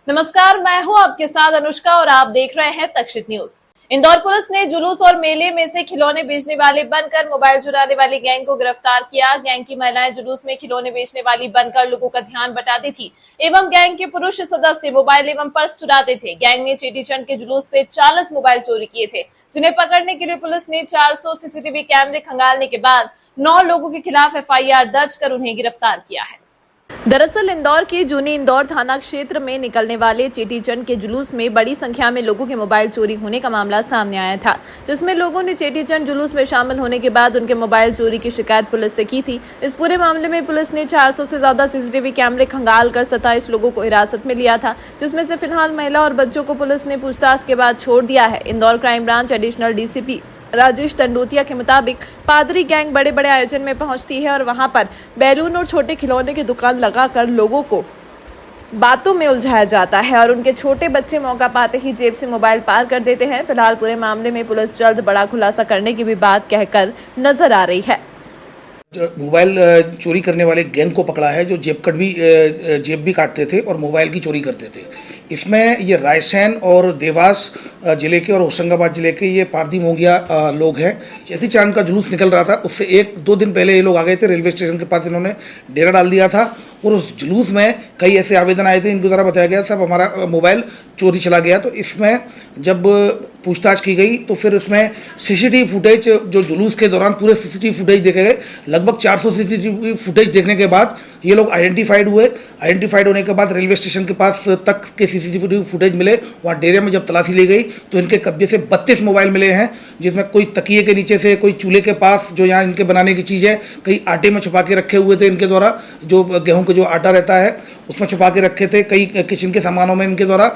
नमस्कार, मैं हूं आपके साथ अनुष्का और आप देख रहे हैं तक्षित न्यूज। इंदौर पुलिस ने जुलूस और मेले में से खिलौने बेचने वाले बनकर मोबाइल चुराने वाली गैंग को गिरफ्तार किया। गैंग की महिलाएं जुलूस में खिलौने बेचने वाली बनकर लोगों का ध्यान बटाती थी एवं गैंग के पुरुष सदस्य मोबाइल एवं पर्स चुराते थे। गैंग ने चेटीचंड के जुलूस से 40 मोबाइल चोरी किए थे, जिन्हें पकड़ने के लिए पुलिस ने 400 सीसीटीवी कैमरे खंगालने के बाद 9 लोगों के खिलाफ FIR दर्ज कर उन्हें गिरफ्तार किया है। दरअसल इंदौर के जूनी इंदौर थाना क्षेत्र में निकलने वाले चेटीचंड के जुलूस में बड़ी संख्या में लोगों के मोबाइल चोरी होने का मामला सामने आया था, जिसमें लोगों ने चेटीचंड जुलूस में शामिल होने के बाद उनके मोबाइल चोरी की शिकायत पुलिस से की थी। इस पूरे मामले में पुलिस ने 400 से ज्यादा सीसीटीवी कैमरे खंगाल कर 27 लोगों को हिरासत में लिया था, जिसमें से फिलहाल महिला और बच्चों को पुलिस ने पूछताछ के बाद छोड़ दिया है। Indore crime branch additional DCP Rajesh Tandotiya के मुताबिक पादरी गैंग बड़े बड़े आयोजन में पहुंचती है और वहां पर बैलून और छोटे खिलौने की दुकान लगाकर लोगों को बातों में उलझाया जाता है और उनके छोटे बच्चे मौका पाते ही जेब से मोबाइल पार कर देते हैं। फिलहाल पूरे मामले में पुलिस जल्द बड़ा खुलासा करने की भी बात कहकर नजर आ रही है। मोबाइल चोरी करने वाले गैंग को पकड़ा है, जो जेब भी काटते थे और मोबाइल की चोरी करते थे। इसमें ये रायसेन और देवास जिले के और होशंगाबाद जिले के ये पारदी मोंगिया लोग हैं। चेती चांद का जुलूस निकल रहा था, उससे 1-2 दिन पहले ये लोग आ गए थे। रेलवे स्टेशन के पास इन्होंने डेरा डाल दिया था और उस जुलूस में कई ऐसे आवेदन आए थे, इनके द्वारा बताया गया सब हमारा मोबाइल चोरी चला गया। तो इसमें जब पूछताछ की गई तो फिर उसमें CCTV फुटेज, जो जुलूस के दौरान पूरे CCTV फुटेज देखे गए, लगभग 400 CCTV फुटेज देखने के बाद ये लोग आइडेंटिफाइड हुए। आइडेंटिफाइड होने के बाद रेलवे स्टेशन के पास तक के CCTV फुटेज मिले। वहाँ डेरे में जब तलाशी ली गई तो इनके कब्जे से 32 मोबाइल मिले हैं, जिसमें कोई तकिए के नीचे से, कोई चूल्हे के पास जो यहाँ इनके बनाने की चीज़ है, कई आटे में छुपा के रखे हुए थे इनके द्वारा, जो गेहूँ का जो आटा रहता है उसमें छुपा के रखे थे। कई किचन के सामानों में इनके द्वारा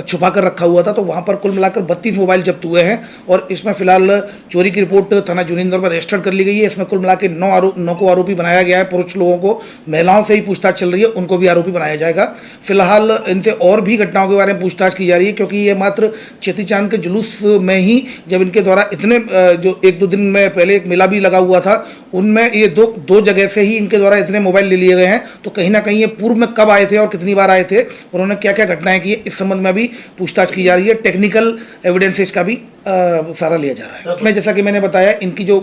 छुपा कर रखा हुआ था। तो वहाँ पर कुल मिलाकर 32 मोबाइल जब्त हुए हैं और इसमें फिलहाल चोरी की रिपोर्ट थाना जूनी इंदौर में रजिस्टर्ड कर ली गई है। इसमें कुल मिला के 9 को आरोपी बनाया गया है। पुरुष लोगों को, महिलाओं से ही पूछताछ चल रही है, उनको भी आरोपी बनाया जाएगा। फिलहाल इनसे और भी घटनाओं के बारे में पूछताछ की जा रही है, क्योंकि ये मात्र चेती चांद के जुलूस में ही जब इनके द्वारा इतने जो 1-2 दिन में पहले एक मेला भी लगा हुआ था, उनमें ये दो जगह से ही इनके द्वारा इतने मोबाइल ले लिए गए हैं। तो कहीं ना कहीं ये पूर्व में कब आए थे और कितनी बार आए थे, उन्होंने क्या क्या घटनाएं की, इस संबंध में भी पूछताछ की जा रही है। टेक्निकल एविडेंसेस का भी सारा लिया जा रहा है। उसमें जैसा कि मैंने बताया, इनकी जो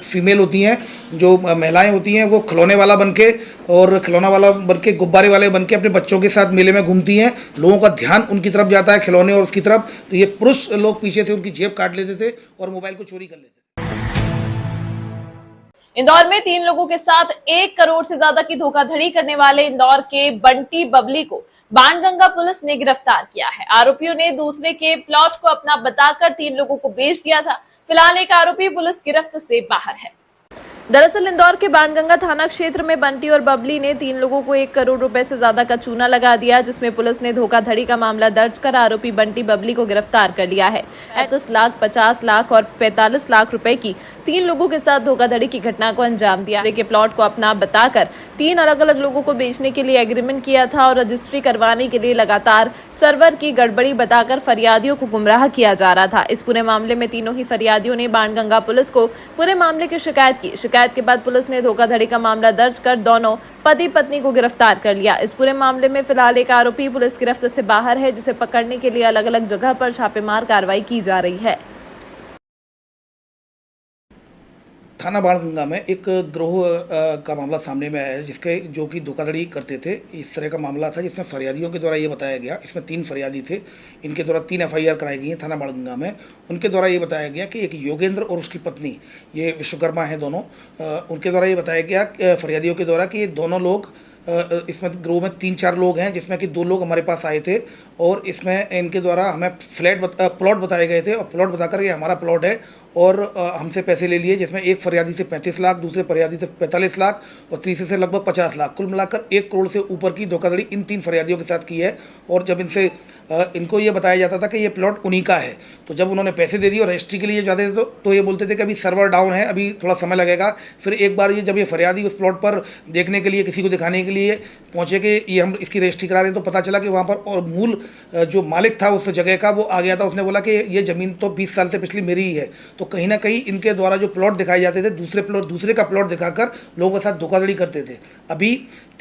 फीमेल होती हैं, जो महिलाएं होती हैं, वो खिलौने वाला बनके और खिलौना वाला बनके, गुब्बारे वाले बनके अपने बच्चों के साथ मेले में घूमती हैं। लोगों का ध्यान उनकी तरफ जाता है, खिलौने और उसकी तरफ। तो ये पुरुष लोग पीछे से उनकी जेब काट लेते थे और मोबाइल को चोरी कर लेते थे। इंदौर में 3 लोगों के साथ 1 करोड़ से ज्यादा की धोखाधड़ी करने वाले इंदौर के बंटी बबली को बाणगंगा पुलिस ने गिरफ्तार किया है। आरोपियों ने दूसरे के प्लॉट को अपना बताकर 3 लोगों को बेच दिया था। फिलहाल एक आरोपी पुलिस गिरफ्त से बाहर है। दरअसल इंदौर के बाणगंगा थाना क्षेत्र में बंटी और बबली ने 3 लोगों को 1 करोड़ रुपए से ज्यादा का चूना लगा दिया, जिसमें पुलिस ने धोखाधड़ी का मामला दर्ज कर आरोपी बंटी बबली को गिरफ्तार कर लिया है। 38 लाख, 50 लाख और 45 लाख रुपए की 3 लोगों के साथ धोखाधड़ी की घटना को अंजाम दिया। के प्लॉट को अपना बताकर 3 अलग अलग लोगों को बेचने के लिए एग्रीमेंट किया था और रजिस्ट्री करवाने के लिए लगातार सर्वर की गड़बड़ी बताकर फरियादियों को गुमराह किया जा रहा था। इस पूरे मामले में तीनों ही फरियादियों ने बाणगंगा पुलिस को पूरे मामले की शिकायत की। शिकायत के बाद पुलिस ने धोखाधड़ी का मामला दर्ज कर दोनों पति पत्नी को गिरफ्तार कर लिया। इस पूरे मामले में फिलहाल एक आरोपी पुलिस गिरफ्त से बाहर है, जिसे पकड़ने के लिए अलग अलग जगह पर छापेमार कार्रवाई की जा रही है। थाना बाणगंगा में एक गिरोह का मामला सामने में आया है, जिसके जो कि धोखाधड़ी करते थे। इस तरह का मामला था, जिसमें फरियादियों के द्वारा ये बताया गया, इसमें 3 फरियादी थे, इनके द्वारा 3 FIR कराई गई हैं थाना बाणगंगा में। उनके द्वारा ये बताया गया कि एक योगेंद्र और उसकी पत्नी, ये विश्वकर्मा हैं दोनों, उनके द्वारा ये बताया गया फरियादियों के द्वारा कि ये दोनों लोग, इसमें गिरोह में 3-4 लोग हैं, जिसमें कि 2 लोग हमारे पास आए थे और इसमें इनके द्वारा हमें प्लॉट बताए गए थे और प्लॉट बताकर ये हमारा प्लॉट है और हमसे पैसे ले लिए, जिसमें एक फरियादी से 35 लाख, दूसरे फरियादी से 45 लाख और तीसरे से लगभग 50 लाख, कुल मिलाकर 1 करोड़ से ऊपर की धोखाधड़ी इन 3 फरियादियों के साथ की है। और जब इनको ये बताया जाता था कि ये प्लॉट उन्हीं का है, तो जब उन्होंने पैसे दे दिए और रजिस्ट्री के लिए जाते थे तो ये बोलते थे कि अभी सर्वर डाउन है, अभी थोड़ा समय लगेगा। फिर एक बार जब ये फरियादी उस प्लॉट पर देखने के लिए, किसी को दिखाने के लिए पहुँचे कि ये हम इसकी रजिस्ट्री करा रहे हैं, तो पता चला कि वहाँ पर और मूल जो मालिक था उस जगह का, वो आ गया था। उसने बोला कि ये ज़मीन तो 20 साल से पिछली मेरी ही है। तो तो कहीं ना कहीं इनके द्वारा जो प्लॉट दिखाए जाते थे, दूसरे का प्लॉट दिखाकर लोगों के साथ धोखाधड़ी करते थे। अभी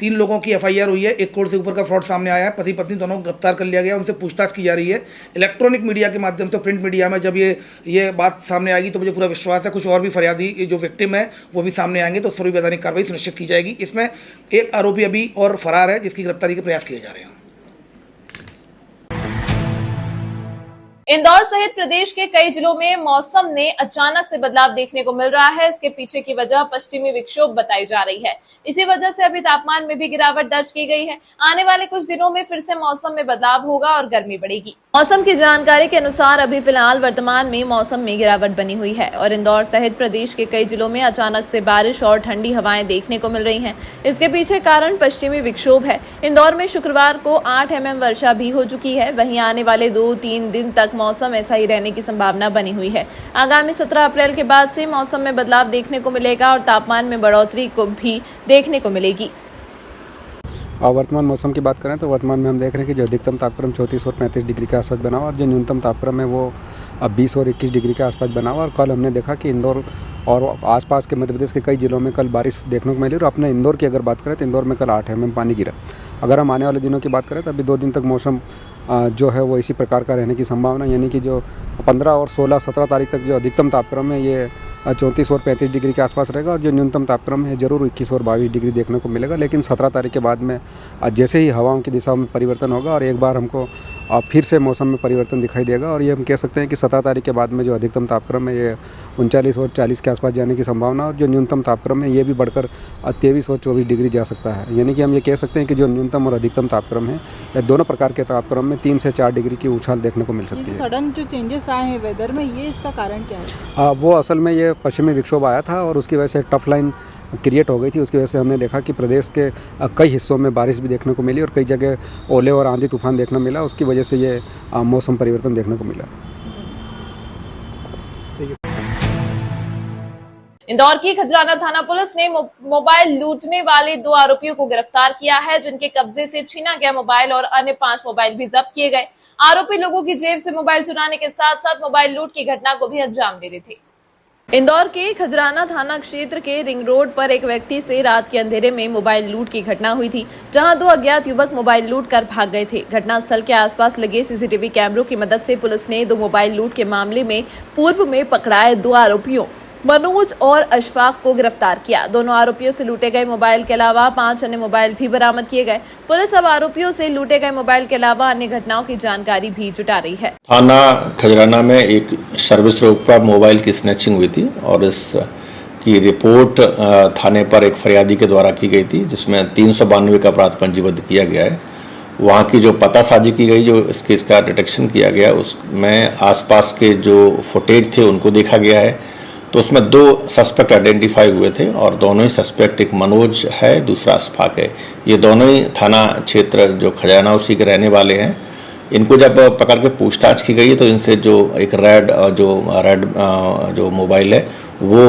3 लोगों की FIR हुई है, 1 करोड़ से ऊपर का फ्रॉड सामने आया है, पति पत्नी दोनों को गिरफ्तार कर लिया गया, उनसे पूछताछ की जा रही है। इलेक्ट्रॉनिक मीडिया के माध्यम से, प्रिंट मीडिया में जब ये बात सामने आएगी तो मुझे पूरा विश्वास है कुछ और भी फरियादी जो विक्टिम है वो भी सामने आएंगे, तो उस पर भी वैधानिक कार्रवाई सुनिश्चित की जाएगी। इसमें एक आरोपी अभी और फरार है जिसकी गिरफ्तारी के प्रयास किए जा रहे हैं। इंदौर सहित प्रदेश के कई जिलों में मौसम में अचानक से बदलाव देखने को मिल रहा है। इसके पीछे की वजह पश्चिमी विक्षोभ बताई जा रही है। इसी वजह से अभी तापमान में भी गिरावट दर्ज की गई है। आने वाले कुछ दिनों में फिर से मौसम में बदलाव होगा और गर्मी बढ़ेगी। मौसम की जानकारी के अनुसार अभी फिलहाल वर्तमान में मौसम में गिरावट बनी हुई है और इंदौर सहित प्रदेश के कई जिलों में अचानक से बारिश और ठंडी हवाएं देखने को मिल रही हैं। इसके पीछे कारण पश्चिमी विक्षोभ है। इंदौर में शुक्रवार को 8 mm वर्षा भी हो चुकी है। वहीं आने वाले 2-3 दिन तक मौसम ऐसा ही रहने की संभावना बनी हुई है। आगामी 17 अप्रैल के बाद से मौसम में बदलाव देखने को मिलेगा और तापमान में बढ़ोतरी को भी देखने को मिलेगी। और वर्तमान मौसम की बात करें तो वर्तमान में हम देख रहे हैं कि जो अधिकतम तापक्रम 34 और 35 डिग्री के आसपास बना हुआ और जो न्यूनतम तापक्रम है वो अब 20 और 21 डिग्री के आसपास बना हुआ। और कल हमने देखा कि इंदौर और आसपास के मध्य प्रदेश के कई जिलों में कल बारिश देखने को मिली। और अपने इंदौर की अगर बात करें तो इंदौर में कल 8 mm पानी गिरा। अगर हम आने वाले दिनों की बात करें तो अभी 2 दिन तक मौसम जो है वो इसी प्रकार का रहने की संभावना, यानी कि जो 15 और 16, 17 तारीख तक जो अधिकतम तापक्रम है ये 34 और 35 डिग्री के आसपास रहेगा और जो न्यूनतम तापक्रम है जरूर 21 और 22 डिग्री देखने को मिलेगा। लेकिन 17 तारीख के बाद में जैसे ही हवाओं की दिशा में परिवर्तन होगा और एक बार हमको फिर से मौसम में परिवर्तन दिखाई देगा और ये हम कह सकते हैं कि 17 तारीख के बाद में जो अधिकतम तापक्रम है ये 39 और 40 के आसपास जाने की संभावना और जो न्यूनतम तापक्रम है ये भी बढ़कर 23 और 24 डिग्री जा सकता है। यानी कि हम ये कह सकते हैं कि जो न्यूनतम और अधिकतम तापक्रम है ये दोनों प्रकार के तापक्रम में 3 से 4 डिग्री की उछाल देखने को मिल सकती है। सडन जो चेंजेस आए हैं वेदर में, ये इसका कारण क्या है? वो असल में ये पश्चिमी विक्षोभ आया था और उसकी वजह से टफ लाइन क्रिएट हो गई थी। उसकी वजह से हमने देखा कि प्रदेश के कई हिस्सों में बारिश भी देखने को मिली और कई जगह ओले और आंधी तूफान देखने मिला। उसकी वजह से ये मौसम परिवर्तन देखने को मिला। इंदौर की खजराना थाना पुलिस ने मोबाइल लूटने वाले 2 आरोपियों को गिरफ्तार किया है, जिनके कब्जे से छीना गया मोबाइल और अन्य 5 मोबाइल भी जब्त किए गए। आरोपी लोगों की जेब से मोबाइल चुराने के साथ साथ मोबाइल लूट की घटना को भी अंजाम दे रहे थे। इंदौर के खजराना थाना क्षेत्र के रिंग रोड पर एक व्यक्ति से रात के अंधेरे में मोबाइल लूट की घटना हुई थी, जहां 2 अज्ञात युवक मोबाइल लूट कर भाग गए थे। घटनास्थल के आसपास लगे सीसीटीवी कैमरों की मदद से पुलिस ने 2 मोबाइल लूट के मामले में पूर्व में पकड़ाए 2 आरोपियों मनोज और अशफाक को गिरफ्तार किया। दोनों आरोपियों से लूटे गए मोबाइल के अलावा 5 अन्य मोबाइल भी बरामद किए गए। पुलिस अब आरोपियों से लूटे गए मोबाइल के अलावा अन्य घटनाओं की जानकारी भी जुटा रही है। थाना खजराना में एक सर्विस रोड पर मोबाइल की स्नैचिंग हुई थी और इस की रिपोर्ट थाने पर एक फरियादी के द्वारा की गई थी, जिसमें 392 का अपराध पंजीबद्ध किया गया है। वहाँ की जो पतासाजी की गई, जो इस केस का डिटेक्शन किया गया, उसमें आसपास के जो फुटेज थे उनको देखा गया है। तो उसमें 2 सस्पेक्ट आइडेंटिफाई हुए थे और दोनों ही सस्पेक्ट, एक मनोज है दूसरा अशफाक है, ये दोनों ही थाना क्षेत्र जो खजाना उसी के रहने वाले हैं। इनको जब पकड़ के पूछताछ की गई तो इनसे जो एक रेड जो मोबाइल है वो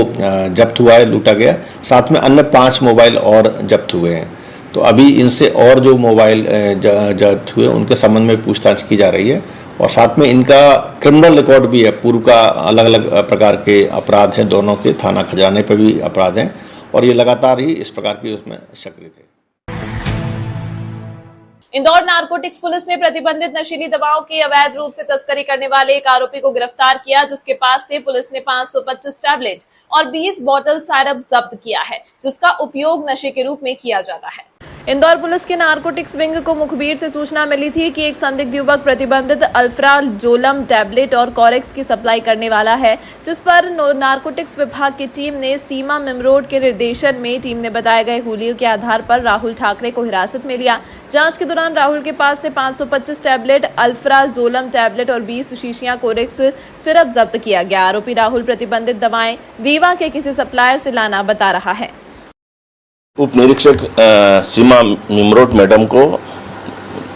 जब्त हुआ है, लूटा गया। साथ में अन्य 5 मोबाइल और जब्त हुए हैं। तो अभी इनसे और जो मोबाइल जब्त हुए उनके संबंध में पूछताछ की जा रही है और साथ में इनका क्रिमिनल रिकॉर्ड भी है। पूर्व का अलग अलग प्रकार के अपराध हैं, दोनों के थाना खजाने पर भी अपराध हैं और ये लगातार ही इस प्रकार की उसमें सक्रिय थे। इंदौर नारकोटिक्स पुलिस ने प्रतिबंधित नशीली दवाओं की अवैध रूप से तस्करी करने वाले एक आरोपी को गिरफ्तार किया, जिसके पास से पुलिस ने 525 टैबलेट और 20 बोतल साइरप जब्त किया है, जिसका उपयोग नशे के रूप में किया जाता है। इंदौर पुलिस के नारकोटिक्स विंग को मुखबिर से सूचना मिली थी कि एक संदिग्ध युवक प्रतिबंधित अल्फ्राजोलम टैबलेट और कॉरेक्स की सप्लाई करने वाला है, जिस पर नारकोटिक्स विभाग की टीम ने सीमा मिमरोड के निर्देशन में टीम ने बताए गए हुलियों के आधार पर राहुल ठाकरे को हिरासत में लिया। जांच के दौरान राहुल के पास से 525 टैबलेट अल्फ्राजोलम टैबलेट और 20 शीशियां कोरेक्स सिरप जब्त किया गया। आरोपी राहुल प्रतिबंधित दवाएं रीवा के किसी सप्लायर से लाना बता रहा है। उप निरीक्षक सीमा मिमरोड मैडम को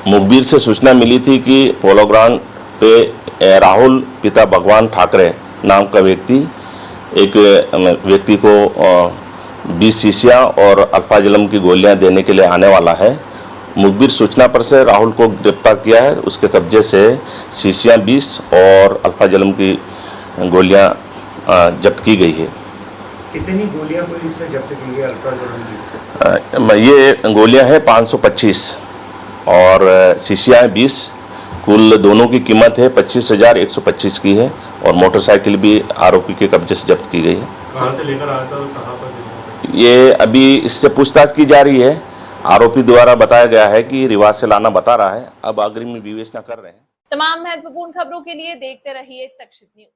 मुखबिर से सूचना मिली थी कि पोलो ग्राउंड पे राहुल पिता भगवान ठाकरे नाम का एक व्यक्ति को 20 शीशियाँ और अल्फाजलम की गोलियां देने के लिए आने वाला है। मुखबिर सूचना पर से राहुल को गिरफ्तार किया है। उसके कब्जे से शीशियाँ 20 और अल्फाजलम की गोलियां जब्त की गई है। कितनी गोलियां पुलिस से जब्त की गई अल्ट्राजोन की? ये गोलियां हैं 525 और शीशियाँ 20। कुल दोनों की कीमत है 25,125 की है और मोटरसाइकिल भी आरोपी के कब्जे से जब्त की गई है। कहाँ से लेकर आया था और कहाँ पर? ये अभी इससे पूछताछ की जा रही है। आरोपी द्वारा बताया गया है कि रिवाज से लाना बता रहा है। अब अग्रिम विवेचना कर रहे हैं। तमाम महत्वपूर्ण खबरों के लिए देखते रहिए तक्षित न्यूज।